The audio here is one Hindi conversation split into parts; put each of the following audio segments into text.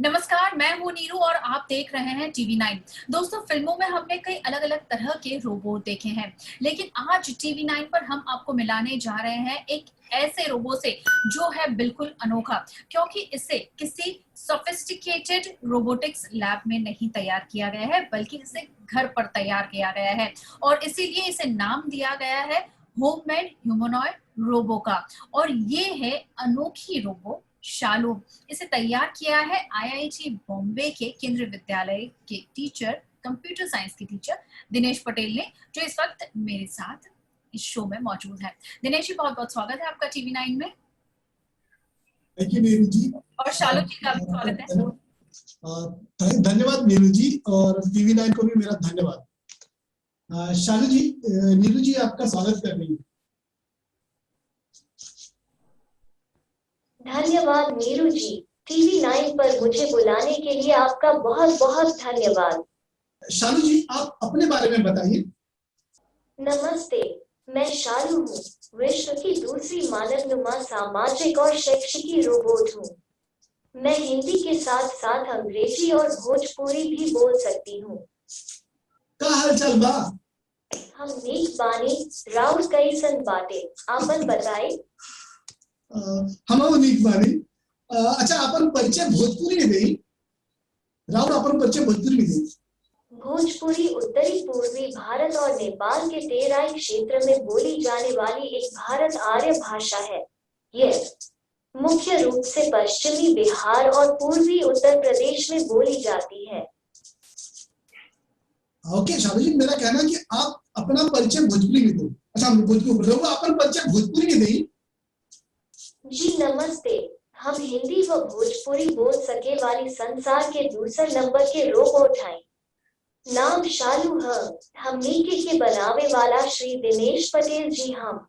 नमस्कार, मैं हूँ नीरू और आप देख रहे हैं टीवी 9। दोस्तों, फिल्मों में हमने कई अलग अलग तरह के रोबोट देखे हैं, लेकिन आज टीवी 9 पर हम आपको मिलाने जा रहे हैं एक ऐसे रोबोट से जो है बिल्कुल अनोखा, क्योंकि इसे किसी सोफिस्टिकेटेड रोबोटिक्स लैब में नहीं तैयार किया गया है, बल्कि इसे घर पर तैयार किया गया है और इसीलिए इसे नाम दिया गया है होममेड ह्यूमनॉइड रोबो का। और ये है अनोखी रोबो शालू। इसे तैयार किया है आईआईटी बॉम्बे के केंद्रीय विद्यालय के टीचर, कंप्यूटर साइंस के टीचर दिनेश पटेल ने, जो इस वक्त मेरे साथ इस शो में मौजूद है। दिनेश जी, बहुत बहुत स्वागत है आपका टीवी 9 में। थैंक यू नीरू जी। और शालू जी का भी स्वागत है। धन्यवाद नीरू जी, और टीवी 9 को भी मेरा धन्यवाद। शालू जी, नीरू जी आपका स्वागत कर रही है। धन्यवाद नीरू जी, टीवी 9 पर मुझे बुलाने के लिए आपका बहुत बहुत धन्यवाद। शालू जी, आप अपने बारे में बताइए। नमस्ते, मैं शालू हूँ, विश्व की दूसरी मानवनुमा सामाजिक और शैक्षिकी रोबोट हूँ। मैं हिंदी के साथ साथ अंग्रेजी और भोजपुरी भी बोल सकती हूँ। का हाल चाल बा? हम नीक बानी, राउर कैसन बाटे, आपन बताए। हम नीक बानी। अच्छा, अपन परिचय भोजपुरी में देई। राउर अपन परिचय भोजपुरी में देई। भोजपुरी उत्तरी पूर्वी भारत और नेपाल के तेराई क्षेत्र में बोली जाने वाली एक भारत आर्य भाषा है। यह मुख्य रूप से पश्चिमी बिहार और पूर्वी उत्तर प्रदेश में बोली जाती है। ओके शालू जी, मेरा कहना है कि आप अपना परिचय भोजपुरी में दो। अच्छा, हम भोजपुरी बोल रहे हो, अपन परिचय भोजपुरी में देई। जी नमस्ते, हम हिंदी व भोजपुरी बोल सके वाली संसार के दूसरे नंबर के रोबोट हैं। नाम शालू है, हमनी के बनावे वाला श्री दिनेश पटेल जी हम।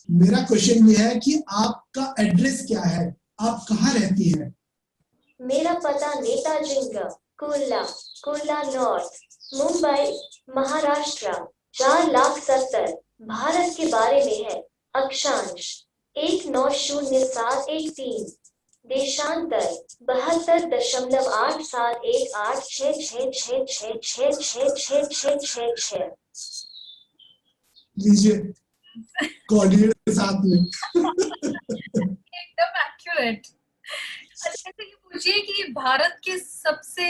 मेरा क्वेश्चन ये है कि आपका एड्रेस क्या है, आप कहाँ रहती हैं? मेरा पता नेताजिंग, कुर्ला नॉर्थ, मुंबई, महाराष्ट्र 4,70,000 भारत के बारे में है। अक्षांश 190713, देशांतर 72.87186666666666। लीजिए कोऑर्डिनेटर के साथ में। एकदम एक्यूरेट। अच्छा, ये पूछिए कि भारत के सबसे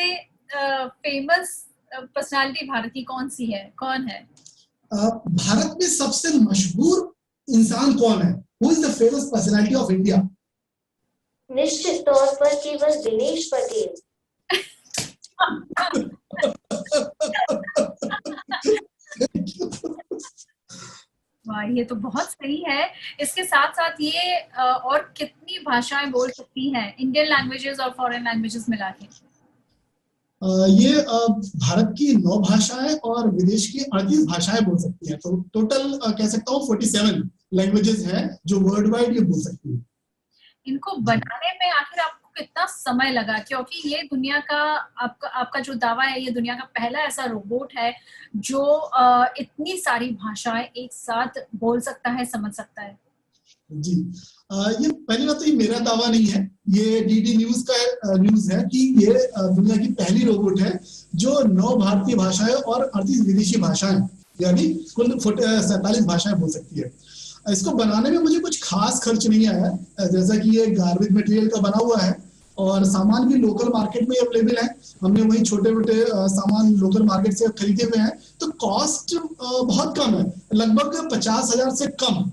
फेमस पर्सनालिटी भारत की कौन सी है, कौन है? भारत में सबसे मशहूर इंसान कौन है? Who is the famous personality of India? निश्चित तौर पर केवल दिनेश पटेल। वाह, ये तो बहुत सही है। इसके साथ साथ ये और कितनी भाषाएं बोल सकती हैं, इंडियन लैंग्वेजेस और फॉरेन लैंग्वेजेस मिला के? ये भारत की 9 भाषाएं और विदेश की 38 भाषाएं बोल सकती है। तो टोटल कह सकता हूँ 47 लैंग्वेजेस हैं जो वर्ल्ड वाइड ये बोल सकती है। इनको बनाने में आखिर आपको कितना समय लगा? क्योंकि ये दुनिया का आपका जो दावा है, ये दुनिया का पहला ऐसा रोबोट है जो इतनी सारी भाषाएं एक साथ बोल सकता है, समझ सकता है। जी, ये पहली बात तो ये मेरा दावा नहीं है, ये डीडी न्यूज का न्यूज है कि ये दुनिया की पहली रोबोट है जो 9 भारतीय भाषाएं और 38 विदेशी भाषाएं, यानी कुल 47 भाषाएं बोल सकती है। इसको बनाने में मुझे कुछ खास खर्च नहीं आया, जैसा कि ये गार्बेज मटेरियल का बना हुआ है और सामान भी लोकल मार्केट में अवेलेबल है। हमने वही छोटे मोटे सामान लोकल मार्केट से खरीदे हुए हैं, तो कॉस्ट बहुत कम है, लगभग 50,000 से कम।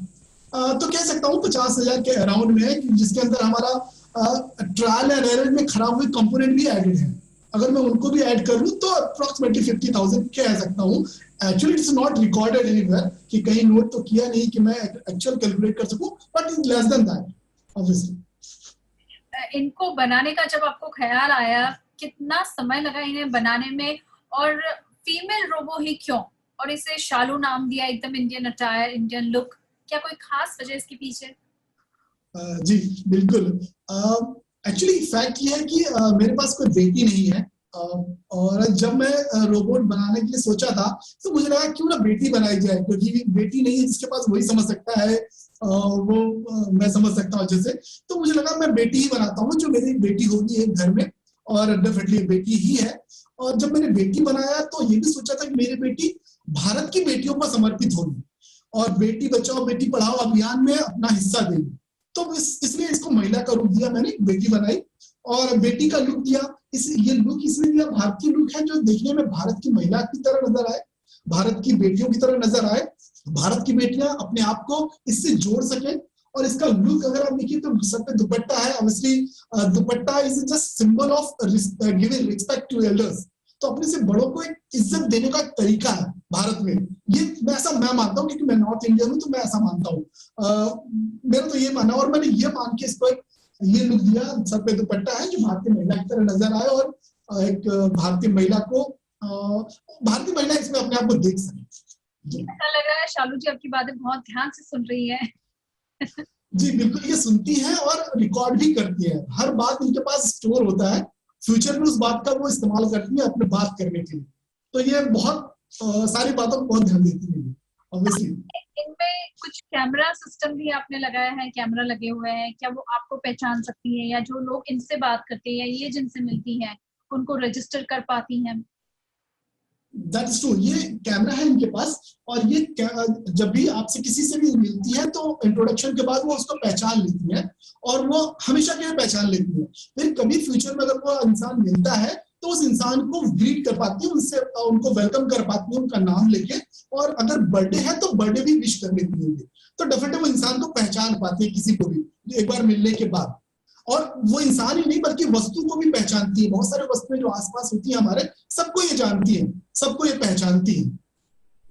तो कह सकता हूँ 50,000 के अराउंड में है, जिसके अंदर हमारा ट्रायल एंड एरर में खराब हुए कंपोनेंट भी एडेड है। अगर मैं उनको भी ऐड कर लूं तो अप्रोक्सीमेटली 50,000 कह सकता हूँ। Actually it's not recorded anywhere कि कहीं नोट तो किया नहीं कि मैं एक्चुअल कैलकुलेट कर सकूं, but it's less than that obviously. इनको बनाने का जब आपको ख्याल आया, कितना समय लगा इन्हें बनाने में, और फीमेल रोबो ही क्यों, और इसे शालू नाम दिया? एकदम इंडियन अटायर, इंडियन लुक, क्या कोई खास वजह इसके पीछे? जी बिल्कुल। एक्चुअली फैक्ट ये है कि मेरे पास कोई बेटी नहीं है, और जब मैं रोबोट बनाने के लिए सोचा था तो मुझे लगा क्यों ना बेटी बनाई जाए, क्योंकि बेटी नहीं है जिसके पास वही समझ सकता है, वो मैं समझ सकता हूँ अच्छे से। तो मुझे लगा मैं बेटी ही बनाता हूँ, जो मेरी बेटी होगी एक घर में, और डेफिनेटली बेटी ही है। और जब मैंने बेटी बनाया तो ये भी सोचा था कि मेरी बेटी भारत की बेटियों पर समर्पित होगी और बेटी बचाओ बेटी पढ़ाओ अभियान में अपना हिस्सा देगी। तो इसलिए इसको महिला का रूप दिया, मैंने बेटी बनाई और बेटी का लुक दिया। ये लुक इसलिए दिया, भारतीय लुक है जो देखने में भारत की महिला की तरह नजर आए, भारत की बेटियों की तरह नजर आए, भारत की बेटियां अपने आप को इससे जोड़ सके। और इसका लुक अगर आप देखिए तो सर पे दुपट्टा है, obviously dupatta is just symbol of giving respect to elders. तो अपने से बड़ों को एक इज्जत देने का तरीका है भारत में, ये मैं मानता हूँ, क्योंकि मैं नॉर्थ इंडियन हूँ तो मैं ऐसा मानता हूँ। मेरा तो ये माना, और मैंने ये मान के इसको ये लुक दिया, सर पे दुपट्टा है जो भारतीय महिला की तरह नजर आए और एक भारतीय महिला को भारतीय महिला इसमें अपने आप को देख सके। ऐसा लग रहा है शालू जी आपकी बातें बहुत ध्यान से सुन रही है। जी बिल्कुल, ये सुनती हैं और रिकॉर्ड भी करती हैं, हर बात इनके पास स्टोर होता है, फ्यूचर में उस बात का वो इस्तेमाल करती है अपने बात करने के लिए। तो ये बहुत सारी बातों को बहुत ध्यान देती है ऑब्वियसली। इनमें कुछ कैमरा सिस्टम भी आपने लगाया है, कैमरा लगे हुए हैं, क्या वो आपको पहचान सकती है या जो लोग इनसे बात करते हैं या ये जिनसे मिलती हैं उनको रजिस्टर कर पाती हैं? दैट इज ट्रू, ये कैमरा है इनके पास और ये जब भी आपसे किसी से भी मिलती है तो इंट्रोडक्शन के बाद वो उसको पहचान लेती है और वो हमेशा के लिए पहचान लेती है। फिर कभी फ्यूचर में अगर वो इंसान मिलता है तो उस इंसान को ग्रीट कर पाती है, उनसे उनको वेलकम कर पाती है उनका नाम लेके, और अगर बर्थडे है तो बर्थडे भी विश कर लेती है। तो डेफिनेटली वो इंसान को पहचान पाती है किसी को भी एक बार मिलने के बाद। और वो इंसान ही नहीं बल्कि वस्तु को भी पहचानती है, बहुत सारे वस्तुएं जो आसपास होती है हमारे, सबको ये जानती है, सबको ये पहचानती है।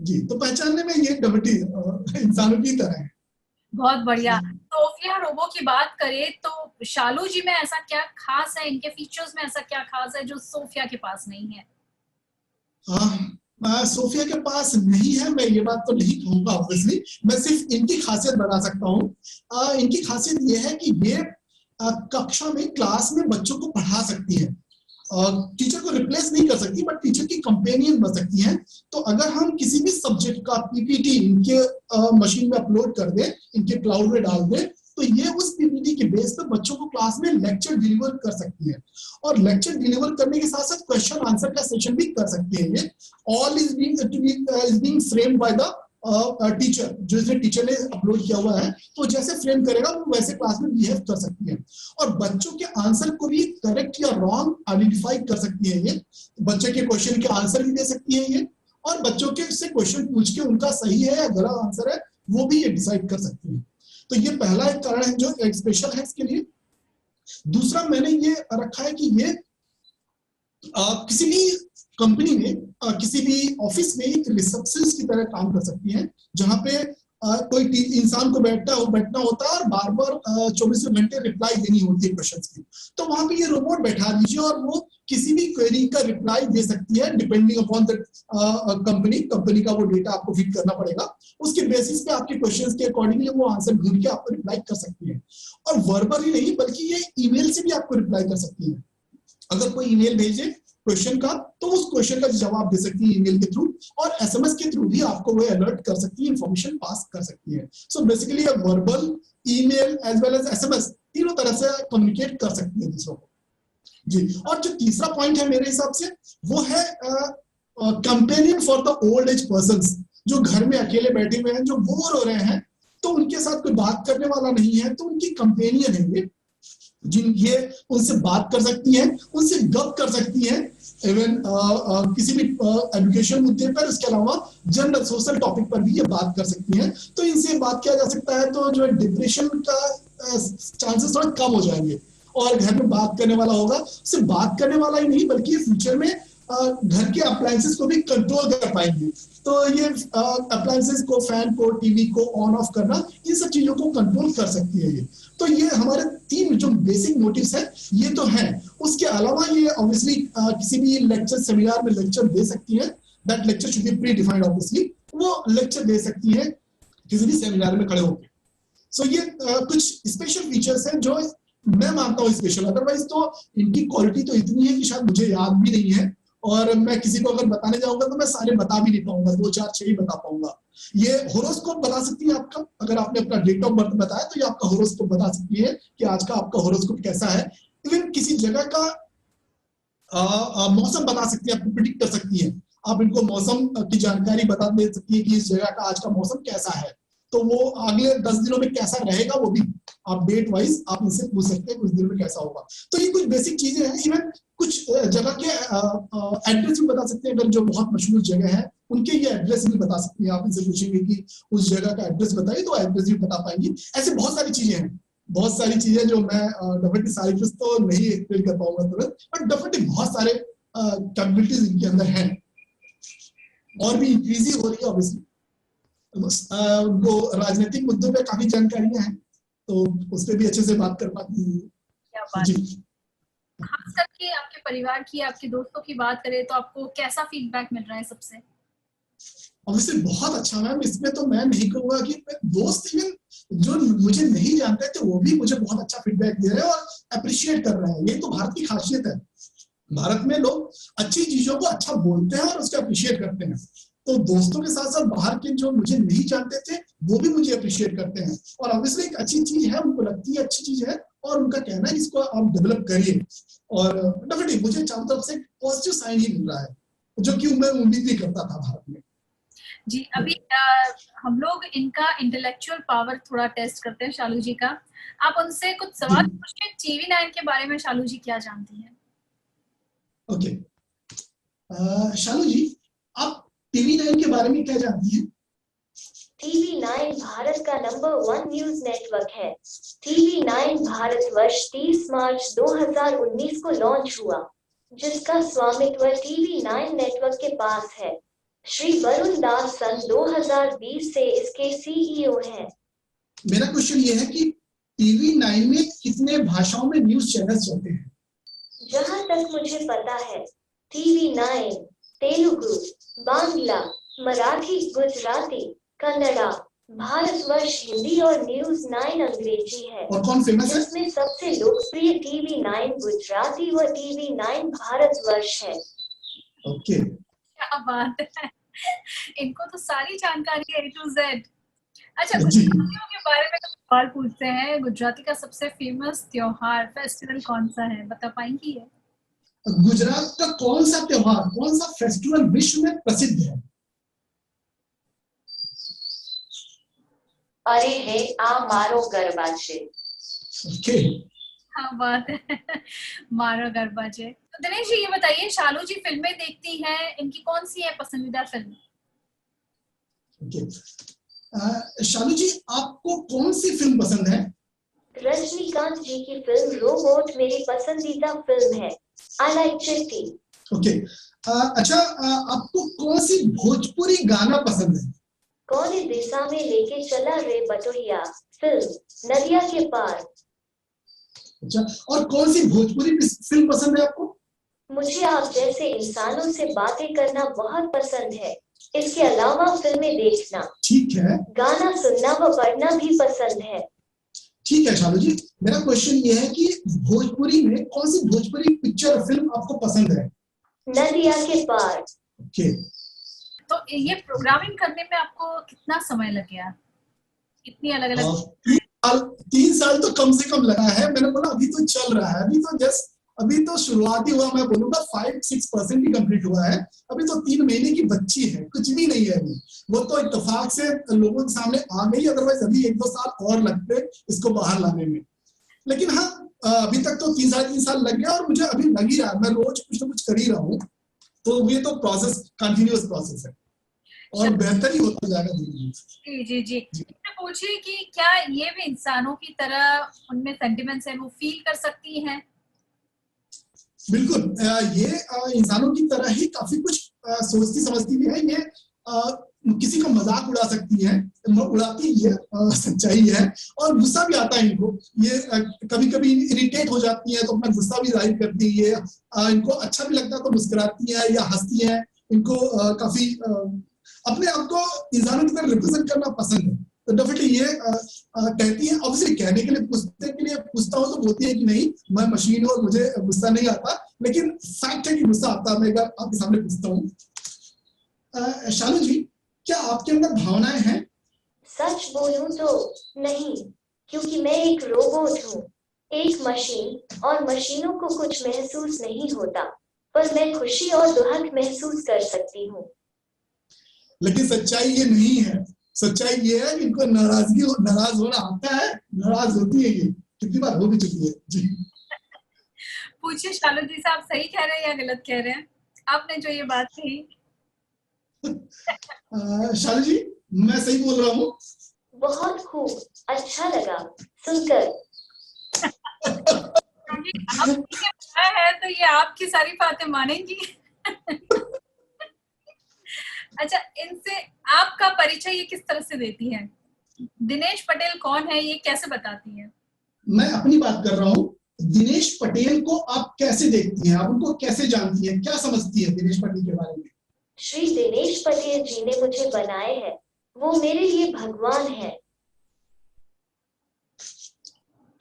जी, तो पहचानने में ये डेफिनेटली इंसानों की तरह है। बहुत बढ़िया। सोफिया रोबो की बात करें तो शालू जी में ऐसा क्या खास है, इनके फीचर्स में ऐसा क्या खास है जो सोफिया के पास नहीं है? सोफिया के पास नहीं है, मैं ये बात तो नहीं कहूंगा ऑब्वियसली, मैं सिर्फ इनकी खासियत बता सकता हूँ। इनकी खासियत ये है कि ये कक्षा में क्लास में बच्चों को पढ़ा सकती है, टीचर को रिप्लेस नहीं कर सकती बट टीचर की कंपेनियन बन सकती है। तो अगर हम किसी भी सब्जेक्ट का पीपीटी इनके मशीन में अपलोड कर दे, इनके क्लाउड में डाल दे, तो ये उस पीपीटी के बेस पे बच्चों को क्लास में लेक्चर डिलीवर कर सकती है और लेक्चर डिलीवर करने के साथ साथ क्वेश्चन आंसर का सेशन भी कर सकती है। ये all is being framed by the teacher, जो इसने टीचर ने अपलोड किया हुआ है, तो जैसे फ्रेम करेगा वो वैसे क्लास में बिहेव कर सकती है और बच्चों के आंसर को भी करेक्ट या रॉन्ग आइडेंटिफाई कर सकती है। ये बच्चे के क्वेश्चन के आंसर भी दे सकती है ये, और बच्चों के से क्वेश्चन पूछ के उनका सही है या गलत आंसर है वो भी ये डिसाइड कर सकती है। तो ये पहला एक कारण है जो एक स्पेशल है इसके लिए। दूसरा मैंने ये रखा है कि ये किसी भी कंपनी में, किसी भी ऑफिस में एक रिसेप्शनिस्ट की तरह काम कर सकती है, जहां पे कोई इंसान को बैठना होता है और बार बार 24 घंटे रिप्लाई देनी होती है क्वेश्चंस की। तो वहां पे ये रोबोट बैठा दीजिए और वो किसी भी क्वेरी का रिप्लाई दे सकती है डिपेंडिंग अपॉन द कंपनी का वो डेटा आपको फीड करना पड़ेगा, उसके बेसिस पे आपके क्वेश्चंस के अकॉर्डिंगली वो आंसर ढूंढ के आपको रिप्लाई कर सकती है। और वर्बल ही नहीं बल्कि ये ईमेल से भी आपको रिप्लाई कर सकती है। अगर कोई ईमेल भेजे क्वेश्चन का तो उस क्वेश्चन का जवाब दे सकती है ईमेल के थ्रू, और एसएमएस के थ्रू भी आपको वो अलर्ट कर सकती है, इंफॉर्मेशन पास कर सकती है। So basically verbal, email as well as SMS तीनों तरह से कम्युनिकेट कर सकती है दूसरों को। जी, और जो तीसरा पॉइंट है मेरे हिसाब से वो है companion for the old age persons, जो घर में अकेले बैठे हुए हैं, जो बोर हो रहे हैं, तो उनके साथ कोई बात करने वाला नहीं है, तो उनकी कंपेनियन है ये, जिन ये उनसे बात कर सकती है, उनसे गप कर सकती है, इवन किसी भी एजुकेशन मुद्दे पर, उसके अलावा जनरल सोशल टॉपिक पर भी ये बात कर सकती है। तो इनसे बात किया जा सकता है तो जो डिप्रेशन का चांसेस थोड़ा कम हो जाएंगे और घर में बात करने वाला होगा। सिर्फ बात करने वाला ही नहीं बल्कि फ्यूचर में घर के अप्लायंसेस को भी कंट्रोल कर पाएंगे। तो ये अप्लायंसेस को, फैन को, टीवी को ऑन ऑफ करना, इन सब चीजों को कंट्रोल कर सकती है ये। तो ये हमारे तीन जो बेसिक मोटिव्स है ये तो है। उसके अलावा ये ऑब्वियसली किसी भी लेक्चर सेमिनार में लेक्चर दे सकती है, that lecture should be pre defined obviously, वो लेक्चर दे सकती है किसी भी सेमिनार में खड़े होकर। सो ये कुछ स्पेशल फीचर्स हैं जो मैं मानता हूँ स्पेशल, अदरवाइज तो इनकी क्वालिटी तो इतनी है कि शायद मुझे याद भी नहीं है, और मैं किसी को अगर बताने जाऊंगा तो मैं सारे बता भी नहीं पाऊंगा, 2 4 6 ही बता पाऊंगा। ये होरोस्कोप बता सकती है आपका, अगर आपने अपना डेट ऑफ बर्थ बताया तो ये आपका होरोस्कोप बता सकती है कि आज का आपका होरोस्कोप कैसा है। इवन किसी जगह का मौसम बता सकती है, आपको प्रिडिक्ट कर सकती है। आप इनको मौसम की जानकारी बता दे सकती है कि इस जगह का आज का मौसम कैसा है, तो वो अगले 10 दिनों में कैसा रहेगा वो भी आप डेट वाइज आप इनसे पूछ सकते हैं कुछ दिनों में कैसा होगा। तो ये कुछ बेसिक चीजें हैं। इवन कुछ जगह के एड्रेस भी बता सकते हैं, अगर जो बहुत मशहूर जगह है उनके ये एड्रेस भी बता सकती हैं। आप इनसे पूछेंगे कि उस जगह का एड्रेस बताइए तो एड्रेस भी बता पाएंगी। ऐसे बहुत सारी चीजें हैं, बहुत सारी चीजें जो मैं डेफिनेटली सारी कुछ तो नहीं एक्सप्लेन कर पाऊंगा तुरंत, बट डेफिनेटली बहुत सारे कैपेबिलिटीज इनके अंदर हैं और भी इंक्रीज हो रही है ऑब्वियसली। वो राजनीतिक मुद्दों पे काफी जानकारियां हैं, तो उस पर भी अच्छे से बात कर पाती है। क्या बात जी। खास करके आपके परिवार की, आपके दोस्तों की बात करें तो आपको कैसा फीडबैक मिल रहा है सबसे? ऑब्वियसली बहुत अच्छा मैम। इसमें तो मैं नहीं कहूंगा कि दोस्त इवन जो मुझे नहीं जानते थे वो भी मुझे बहुत अच्छा फीडबैक दे रहे हैं और अप्रिशिएट कर रहे हैं। ये तो भारत की खासियत है, भारत में लोग अच्छी चीजों को अच्छा बोलते हैं और उसको अप्रिशिएट करते हैं। तो दोस्तों के साथ साथ बाहर के जो मुझे नहीं जानते थे वो भी मुझे अप्रिशिएट करते हैं, और ऑब्वियसली एक अच्छी चीज है, उनको लगती है अच्छी चीज है और उनका कहना है इसको आप डेवलप करिए। और डेफिनेटली मुझे चारों तरफ से पॉजिटिव साइन ही मिल रहा है, जो कि मैं उम्मीद नहीं करता था भारत में। जी, अभी हम लोग इनका इंटेलेक्चुअल पावर थोड़ा टेस्ट करते हैं शालू जी का। आप उनसे कुछ सवाल पूछिए TV9 के बारे में। शालू जी क्या जानती हैं? ओके, शालू जी आप TV9 के बारे में क्या जानती हैं? TV9 भारत का नंबर 1 न्यूज नेटवर्क है। TV9 भारतवर्ष 30 मार्च 2019 को लॉन्च हुआ, जिसका स्वामित्व TV9 नेटवर्क के पास है। श्री वरुण दास सन 2020 से इसके CEO हैं। मेरा क्वेश्चन ये है कि TV9 में कितने भाषाओं में न्यूज चैनल्स चलते हैं? जहां तक मुझे पता है TV9 तेलुगु, बांग्ला, मराठी, गुजराती, कन्नड़ा, भारतवर्ष हिंदी और न्यूज 9 अंग्रेजी है। और कौन फेमस है? इसमें सबसे लोकप्रिय TV9 गुजराती व TV9 भारतवर्ष है। ओके, क्या बात है। इनको तो सारी जानकारी है A to Z। अच्छा, गुजरातियों के बारे में सवाल पूछते हैं। गुजराती का सबसे फेमस त्योहार फेस्टिवल कौन सा है, बता पाएंगी? है गुजरात का कौन सा त्योहार, कौन सा फेस्टिवल विश्व में प्रसिद्ध है? अरे है आ मारो गरबा छे। ओके, हाँ बात है। मारो गरबा छे। तो दिनेश जी ये बताइए, शालू जी फिल्में देखती हैं, इनकी कौन सी है पसंदीदा फिल्म? ओके, शालू जी आपको कौन सी फिल्म पसंद है? रजनीकांत जी की फिल्म रोबोट मेरी पसंदीदा फिल्म है। आई लाइक चिट्टी। ओके, अच्छा, आपको कौन सी भोजपुरी गाना पसंद है? कौन दिशा में लेके चला रे बटोहिया फिल्म नदिया के पार। अच्छा, और कौन सी भोजपुरी फिल्म पसंद है आपको? मुझे आप जैसे इंसानों से बातें करना बहुत पसंद है। इसके अलावा फिल्में देखना, ठीक है, गाना सुनना व पढ़ना भी पसंद है। ठीक है शालू जी, मेरा क्वेश्चन ये है कि भोजपुरी में कौन सी भोजपुरी पिक्चर फिल्म आपको पसंद है? नदिया के पार। ओके, तो ये प्रोग्रामिंग करने में आपको कितना समय लग गया? इतनी अलग अलग 3 साल तो कम से कम लगा है। मैंने बोला अभी तो चल रहा है, अभी तो शुरुआत ही हुआ। मैं बोलूंगा 5-6% ही कंप्लीट हुआ है। अभी तो 3 महीने की बच्ची है, कुछ भी नहीं है अभी। वो तो इत्तेफाक से लोगों के सामने आ गई, अदरवाइज अभी 1-2 साल और लगते इसको बाहर लाने में। लेकिन हाँ, अभी तक तो 3 साल लग गया और मुझे अभी लग ही रहा है, मैं रोज कुछ ना कुछ कर ही रहा हूँ। तो ये तो प्रोसेस कंटिन्यूअस प्रोसेस है और बेहतर ही होता जाएगा धीरे धीरे। जी। पूछिए कि क्या ये भी इंसानों की तरह उनमें सेंटिमेंट्स है, वो फील कर सकती हैं? बिल्कुल, ये इंसानों की तरह ही काफी कुछ सोचती समझती भी है। ये किसी का मजाक उड़ा सकती है, उड़ाती है, सच्चाई है। और गुस्सा भी आता है इनको। ये कभी कभी इरिटेट हो जाती है तो अपना गुस्सा भी जाहिर करती है। इनको अच्छा भी लगता है तो मुस्कुराती है या हंसती है। इनको काफी अपने आप को इंसानों की तरह रिप्रेजेंट करना पसंद है। तो डेफिनेटली ये कहती है, ऑब्वियसली कहने के लिए पूछता हूँ तो बोलती है कि नहीं मैं मशीन हूँ और मुझे गुस्सा नहीं आता, लेकिन फैक्ट है कि गुस्सा आता है। मैं एक बार आपके सामने पूछता हूँ, शालू जी क्या आपके अंदर भावनाएं हैं? सच बोलूं तो नहीं, क्योंकि मैं एक रोबोट हूँ, एक मशीन, और मशीनों को कुछ महसूस नहीं होता। पर मैं खुशी और दुख महसूस कर सकती हूँ। लेकिन सच्चाई ये नहीं है। सच्चाई ये है कि इनको नाराज होना आता है, नाराज होती है। ये कितनी बार हो भी चुकी है जी। पूछिए शालू जी से, आप सही कह रहे हैं या गलत कह रहे हैं, आपने जो ये बात कही। शालू जी, मैं सही बोल रहा हूँ? बहुत खूब, अच्छा लगा सुनकर। है तो ये आपकी सारी बातें मानेंगी। अच्छा, इनसे आपका परिचय ये किस तरह से देती है? दिनेश पटेल कौन है, ये कैसे बताती है? मैं अपनी बात कर रहा हूँ। दिनेश पटेल को आप कैसे देखती हैं? आप उनको कैसे जानती हैं? क्या समझती है दिनेश पटेल के बारे में? श्री दिनेश पटेल जी ने मुझे बनाए हैं, वो मेरे लिए भगवान है।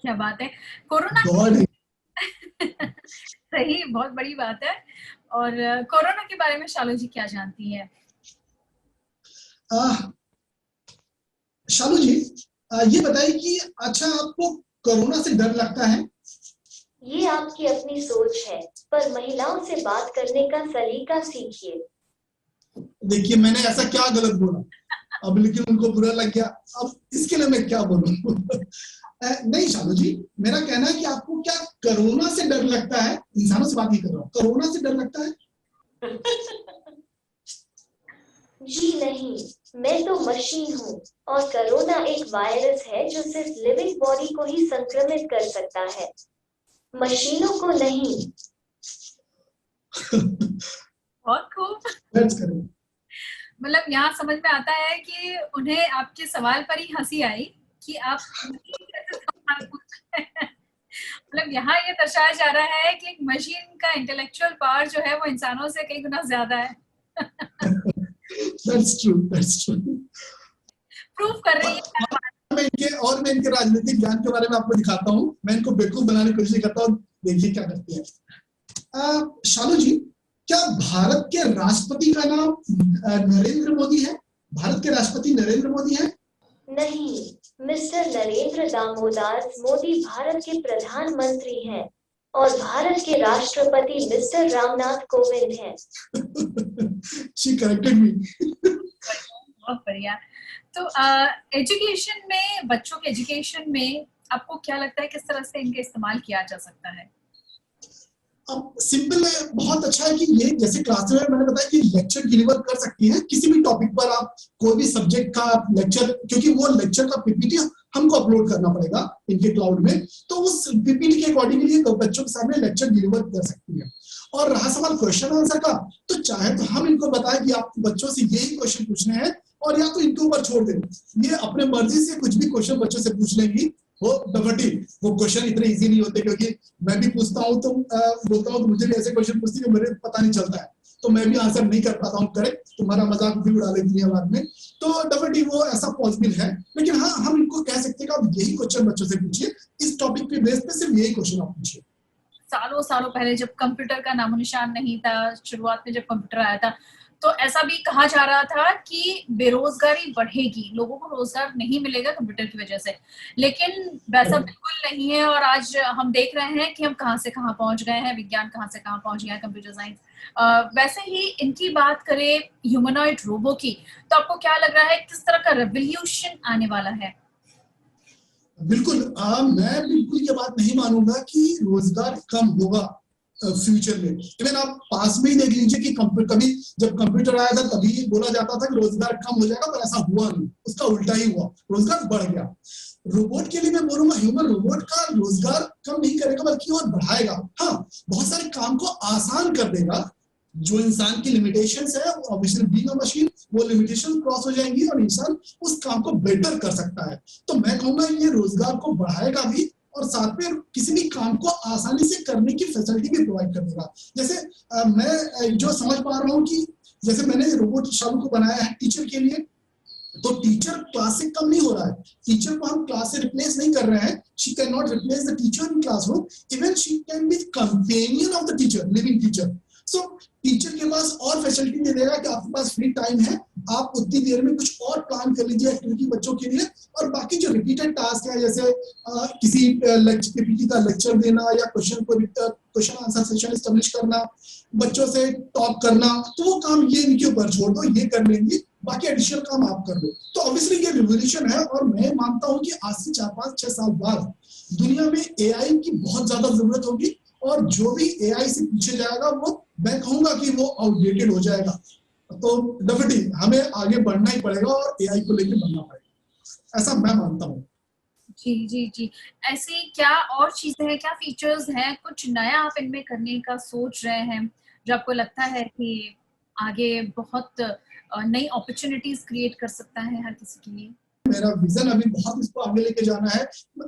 क्या बात है। कोरोना गॉड सही, बहुत बड़ी बात है। और कोरोना के बारे में शालू जी क्या जानती है? शालू जी, ये बताइए कि अच्छा, आपको कोरोना से डर लगता है? ये आपकी अपनी सोच है, पर महिलाओं से बात करने का सलीका सीखिए। देखिए, मैंने ऐसा क्या गलत बोला अब, लेकिन उनको बुरा लग गया। अब इसके लिए मैं क्या बोलूं? नहीं शालू जी, मेरा कहना है कि आपको क्या कोरोना से डर लगता है? इंसानों से बात नहीं कर रहा हूँ, कोरोना से डर लगता है? जी नहीं, मैं तो मशीन हूँ और कोरोना एक वायरस है जो सिर्फ लिविंग बॉडी को ही संक्रमित कर सकता है, मशीनों को नहीं। बहुत खूब। मतलब यहाँ समझ में आता है कि उन्हें आपके सवाल पर ही हंसी आई कि आप मतलब यहाँ ये दर्शाया जा रहा है कि एक मशीन का इंटेलेक्चुअल पावर जो है वो इंसानों से कई गुना ज्यादा है। That's true, that's true. Proof कर रही है। मैं इनके राजनीतिक ज्ञान के बारे में आपको दिखाता हूँ। मैं इनको बेवकूफ बनाने की कोशिश करता हूँ, देखिए क्या करते हैं। शालू जी, क्या भारत के राष्ट्रपति का नाम नरेंद्र मोदी है? भारत के राष्ट्रपति नरेंद्र मोदी है? नहीं, मिस्टर नरेंद्र दामोदर मोदी भारत के प्रधानमंत्री हैं और भारत के राष्ट्रपति मिस्टर रामनाथ कोविंद हैं। She corrected me. बहुत बढ़िया। तो एजुकेशन में, बच्चों के एजुकेशन में आपको क्या लगता है किस तरह से इनका इस्तेमाल किया जा सकता है? अब सिंपल है, बहुत अच्छा है कि ये जैसे क्लास में मैंने बताया कि लेक्चर डिलीवर कर सकती है किसी भी टॉपिक पर। आप कोई भी सब्जेक्ट का लेक्चर, क्योंकि वो लेक्चर का पीपीटी हमको अपलोड करना पड़ेगा इनके क्लाउड में, तो उस पीपीटी के अकॉर्डिंगली बच्चों के सामने लेक्चर डिलीवर कर सकती है। और रहा सवाल क्वेश्चन आंसर का, तो चाहे तो हम इनको बताएं कि आप बच्चों से यही क्वेश्चन पूछने हैं, और या तो इनके ऊपर छोड़ दें, ये अपने मर्जी से कुछ भी क्वेश्चन बच्चों से पूछ लेंगी। वो वो क्वेश्चन इतने इजी नहीं होते, क्योंकि मैं भी पूछता हूँ तो बोलता हूँ तो मुझे भी ऐसे क्वेश्चन पूछती है, मेरे पता नहीं चलता है, तो मैं भी आंसर नहीं कर पाता हूँ करेक्ट, तुम्हारा मजाक भी उड़ा लेती है बाद में। तो डेफिनेटली वो ऐसा पॉसिबल है, लेकिन हाँ, हम इनको कह सकते हैं कि आप यही क्वेश्चन बच्चों से पूछिए, इस टॉपिक के बेस पे सिर्फ यही क्वेश्चन आप पूछिए। सालों सालों पहले जब कंप्यूटर का नामो निशान नहीं था, शुरुआत में जब कंप्यूटर आया था, तो ऐसा भी कहा जा रहा था कि बेरोजगारी बढ़ेगी, लोगों को रोजगार नहीं मिलेगा कंप्यूटर की वजह से, लेकिन वैसा बिल्कुल नहीं है। और आज हम देख रहे हैं कि हम कहां से कहां पहुंच गए हैं, विज्ञान कहां से कहां पहुंच गया है, कंप्यूटर साइंस। वैसे ही इनकी बात करें ह्यूमनॉइड रोबो की, तो आपको क्या लग रहा है किस तरह का रेवोल्यूशन आने वाला है? बिल्कुल, मैं बिल्कुल ये बात नहीं मानूंगा कि रोजगार कम होगा फ्यूचर में। इवन आप पास में ही देख लीजिए कि कभी जब कंप्यूटर आया था तभी बोला जाता था कि रोजगार कम हो जाएगा, पर ऐसा हुआ नहीं, उसका उल्टा ही हुआ, रोजगार बढ़ गया। रोबोट के लिए मैं बोलूंगा, ह्यूमन रोबोट का रोजगार कम नहीं करेगा बल्कि और बढ़ाएगा। हाँ, बहुत सारे काम को आसान कर देगा। जो इंसान की लिमिटेशंस है, ऑब्वियसली बीइंग अ मशीन, वो लिमिटेशन क्रॉस हो जाएंगी और इंसान उस काम को बेटर कर सकता है। तो मैं कहूंगा ये रोजगार को बढ़ाएगा भी, और साथ में किसी भी काम को आसानी से करने की फैसिलिटी भी प्रोवाइड कर देगा। जैसे मैं जो समझ पा रहा हूँ कि जैसे मैंने रोबोट शालू को बनाया है टीचर के लिए, तो टीचर क्लास से कम नहीं हो रहा है, टीचर को हम क्लास से रिप्लेस नहीं कर रहे हैं। She can not replace the teacher in classroom, even she can be companion of the teacher, living teacher. So teacher के पास और फैसिलिटी दे देगा कि आपके पास फ्री टाइम है, आप उतनी देर में कुछ और प्लान कर लीजिए एक्टिविटी बच्चों के लिए, और बाकी जो रिपीटेड टास्क है जैसे किसी पीपीटी का लेक्चर देना या क्वेश्चन आंसर सेशन एस्टेब्लिश करना, बच्चों से टॉक करना, तो वो काम ये इनके ऊपर छोड़ दो, ये कर लेंगे, बाकी एडिशनल काम आप कर लो। तो ऑब्वियसली ये रिवोल्यूशन है, और मैं मानता हूँ कि आज से 4-5-6 साल बाद दुनिया में एआई की बहुत ज्यादा जरूरत होगी, और जो भी एआई से पीछे जाएगा वो मैं कहूंगा कि वो आउटडेटेड हो जाएगा। तो डेफिनेटली हमें आगे बढ़ना ही पड़ेगा और एआई को लेकर बढ़ना पड़ेगा, ऐसा मैं मानता हूँ। जी जी जी, ऐसी क्या और चीजें हैं, क्या फीचर्स हैं, कुछ नया आप इनमें करने का सोच रहे हैं जो आपको लगता है कि आगे बहुत नई अपॉर्चुनिटीज क्रिएट कर सकता है हर किसी के लिए? मेरा विजन अभी बहुत इसको आगे लेके जाना है,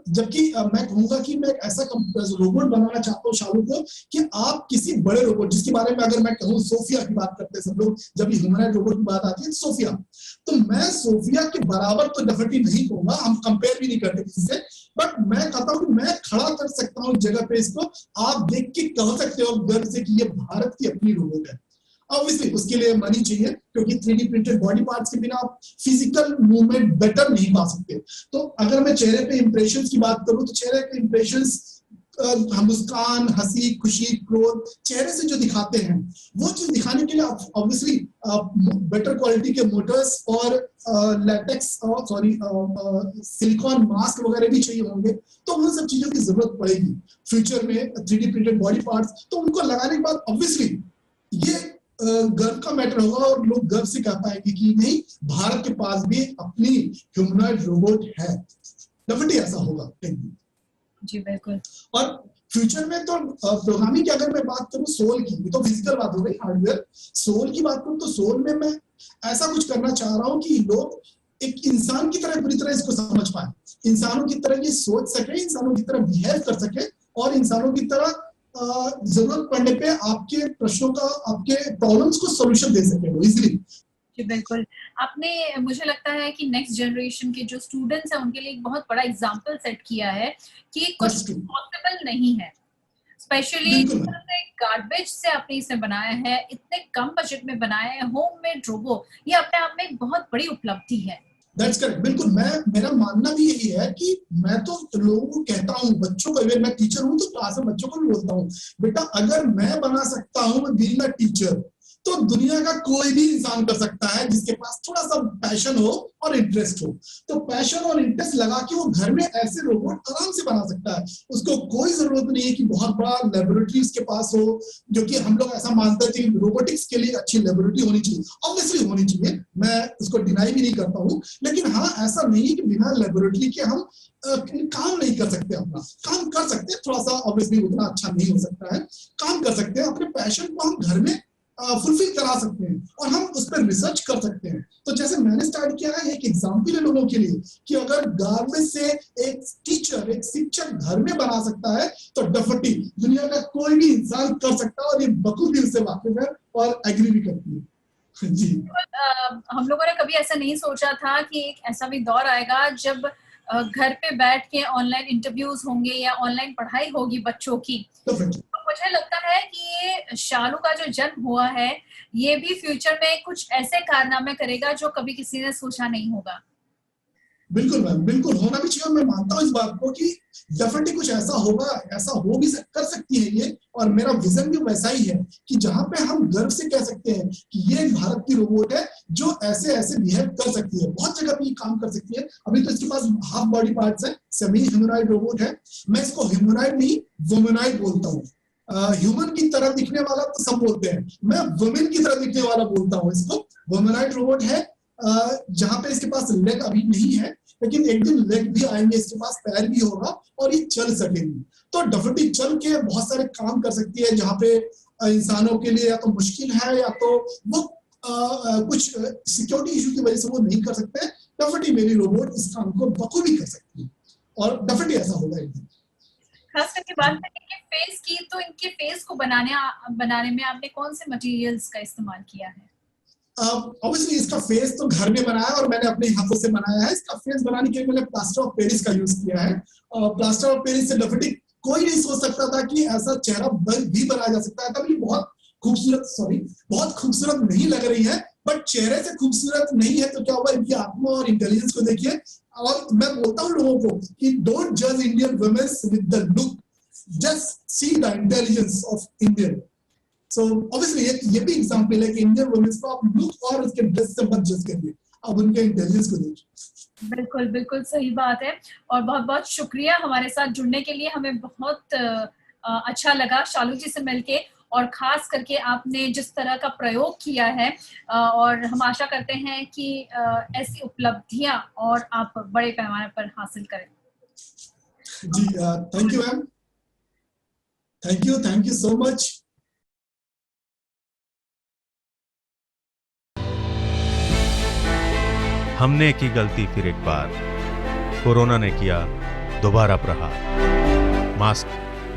जबकि मैं कहूंगा कि मैं ऐसा रोबोट बनाना चाहता हूँ शालू को, कि आप किसी बड़े रोबोट, जिसके बारे में अगर मैं कहूँ सोफिया की बात करते हैं सब लोग, जब ह्यूमनॉइड रोबोट की बात आती है सोफिया, तो मैं सोफिया के बराबर तो डेफिनेटली नहीं कहूंगा, हम कंपेयर भी नहीं करते किसी से, बट मैं कहता हूँ कि मैं खड़ा कर सकता हूँ जगह पे इसको, आप देख के कह सकते हो गर्व से कि ये भारत की अपनी रोबोट है। ऑब्वियसली उसके लिए मनी चाहिए, क्योंकि 3D प्रिंटेड बॉडी पार्ट्स के बिना आप फिजिकल मूवमेंट बेटर नहीं पा सकते। तो अगर मैं चेहरे पे इंप्रेशंस की बात करूं, तो चेहरे के इंप्रेशंस मुस्कान, हंसी, खुशी, क्रोध, चेहरे से जो दिखाते हैं, वो चीज दिखाने के लिए ऑब्वियसली बेटर क्वालिटी के मोटर्स और लैटेक्स सॉरी सिलिकॉन मास्क वगैरह भी चाहिए होंगे, तो उन सब चीजों की जरूरत पड़ेगी फ्यूचर में 3D प्रिंटेड बॉडी पार्ट्स। तो उनको लगाने के बाद ऑब्वियसली ये गर्व का मैटर होगा, और लोग गर्व से कह पाएंगे कि नहीं, भारत के पास भी अपनी ह्यूमनॉइड रोबोट है। डेफिनेटली ऐसा होगा जी बिल्कुल। और फ्यूचर में तो प्रोग्रामिंग की अगर मैं बात करूं, सोल की, तो फिजिकल बात हो गई, हार्डवेयर। सोल की बात करूं तो सोल में मैं ऐसा कुछ करना चाह रहा हूं कि लोग एक इंसान की तरह पूरी तरह इसको समझ पाए, इंसानों की तरह ये सोच सके, इंसानों की तरह बिहेव कर सके, और इंसानों की तरह जरूरत पड़ने पे आपके प्रश्नों का, आपके प्रॉब्लम्स को सॉल्यूशन दे सके वो इजीली। जी बिल्कुल। आपने, मुझे लगता है कि नेक्स्ट जनरेशन के जो स्टूडेंट्स हैं उनके लिए एक बहुत बड़ा एग्जांपल सेट किया है कि कुछ पॉसिबल नहीं है, स्पेशली गार्बेज से आपने इसे बनाया है, इतने कम बजट में बनाया है, होममेड रोबो, ये अपने आप में एक बहुत बड़ी उपलब्धि है। That's correct, बिल्कुल। मेरा मानना भी यही है कि मैं तो लोगों को कहता हूँ, बच्चों को, मैं टीचर हूँ तो क्लास में बच्चों को भी बोलता हूँ, बेटा अगर मैं बना सकता हूँ बीइंग अ टीचर, तो दुनिया का कोई भी इंसान कर सकता है जिसके पास थोड़ा सा पैशन हो और इंटरेस्ट हो। तो पैशन और इंटरेस्ट लगा के वो घर में ऐसे रोबोट आराम से बना सकता है। उसको कोई जरूरत नहीं है कि बहुत बड़ा लेबोरेटरी उसके पास हो, जो कि हम लोग ऐसा मानते थे कि रोबोटिक्स के लिए अच्छी लेबोरेटरी होनी चाहिए, ऑब्वियसली होनी चाहिए, मैं उसको डिनाई भी नहीं करता हूँ, लेकिन हाँ ऐसा नहीं है कि बिना लेबोरेटरी के हम काम नहीं कर सकते। अपना काम कर सकते हैं, थोड़ा सा ऑब्वियसली उतना अच्छा नहीं हो सकता है, काम कर सकते हैं, अपने पैशन को हम घर में फुलफिल करा सकते हैं, और हम उस पर रिसर्च कर सकते हैं। तो जैसे मैंने स्टार्ट किया है, एक एग्जाम्पल है लोगों के लिए कि अगर गार्बेज से एक टीचर, एक शिक्षक घर में बना सकता है, तो डेफिनेटली दुनिया का कोई भी इंसान कर सकता है, और ये बखूबी उससे वाकिफ है और एग्री भी करती है। जी, हम लोगों ने कभी ऐसा नहीं सोचा था कि एक ऐसा भी दौर आएगा जब घर पे बैठ के ऑनलाइन इंटरव्यूज होंगे या ऑनलाइन पढ़ाई होगी बच्चों की। तो मुझे लगता है कि ये शालू का जो जन्म हुआ है, ये भी फ्यूचर में कुछ ऐसे कारनामे करेगा जो कभी किसी ने सोचा नहीं होगा। बिल्कुल मैम, बिल्कुल होना भी चाहिए, और मैं मानता हूँ इस बात को कि डेफिनेटली कुछ ऐसा होगा, ऐसा हो भी कर सकती है ये, और मेरा विजन भी वैसा ही है कि जहां पे हम गर्व से कह सकते हैं कि ये भारत की रोबोट है जो ऐसे ऐसे बिहेव कर सकती है, बहुत जगह पे ये काम कर सकती है। अभी तो इसके पास हाफ बॉडी पार्ट्स है, सेमी ह्यूमनॉइड रोबोट है, मैं इसको ह्यूमनॉइड नहीं वुमनॉइड बोलता हूँ। ह्यूमन की तरह दिखने वाला तो सब बोलते हैं, मैं वुमेन की तरह दिखने वाला बोलता हूँ इसको। वुमनॉइड रोबोट है, जहां पे इसके पास लेग अभी नहीं है, लेकिन एक दिन लेग भी आएंगे, इसके पास पैर भी होगा और ये चल सकेगी। तो डेफिनेटली चल के बहुत सारे काम कर सकती है, जहाँ पे इंसानों के लिए या तो मुश्किल है या तो वो कुछ सिक्योरिटी इशू की वजह से वो नहीं कर सकते। डेफिनेटली मेरी रोबोट इस काम को बखूबी कर सकती है, और डेफिनेटली ऐसा होगा एक दिन। खास करके बात करें कि फेस की, तो इनके फेस को बनाने में आपने कौन से मटेरियल्स का इस्तेमाल किया है? ऑब्वियसली इसका फेस तो घर में बनाया और मैंने अपने हाथों से बनाया है। इसका फेस बनाने के लिए मैंने प्लास्टर ऑफ पेरिस का यूज किया है। प्लास्टर ऑफ पेरिस से डेफिनेटली कोई नहीं सोच सकता था कि ऐसा चेहरा भी बनाया जा सकता है। तब ये बहुत खूबसूरत नहीं लग रही है, बट चेहरे से खूबसूरत नहीं है तो क्या हुआ, इनकी आत्मा और इंटेलिजेंस को देखिए। और मैं बोलता हूँ लोगों को कि डोंट जज Indian womens with the look, just see the intelligence of Indian. So obviously ये भी एग्जांपल है कि इंडियन वुमेन्स को आप लुक और उसके ड्रेस से मत जज करिए, आप उनके इंटेलिजेंस को देखिए। बिल्कुल बिल्कुल सही बात है। और बहुत बहुत शुक्रिया हमारे साथ जुड़ने के लिए, हमें बहुत अच्छा लगा शालू जी से मिलके, और खास करके आपने जिस तरह का प्रयोग किया है, और हम आशा करते हैं कि ऐसी उपलब्धियां और आप बड़े पैमाने पर हासिल करें। जी thank you ma'am, thank you so much. हमने की गलती फिर एक बार, कोरोना ने किया दोबारा प्रहार। मास्क,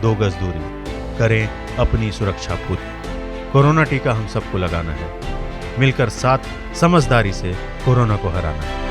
2 गज दूरी, करें अपनी सुरक्षा पूरी। कोरोना टीका हम सबको लगाना है, मिलकर साथ समझदारी से कोरोना को हराना है।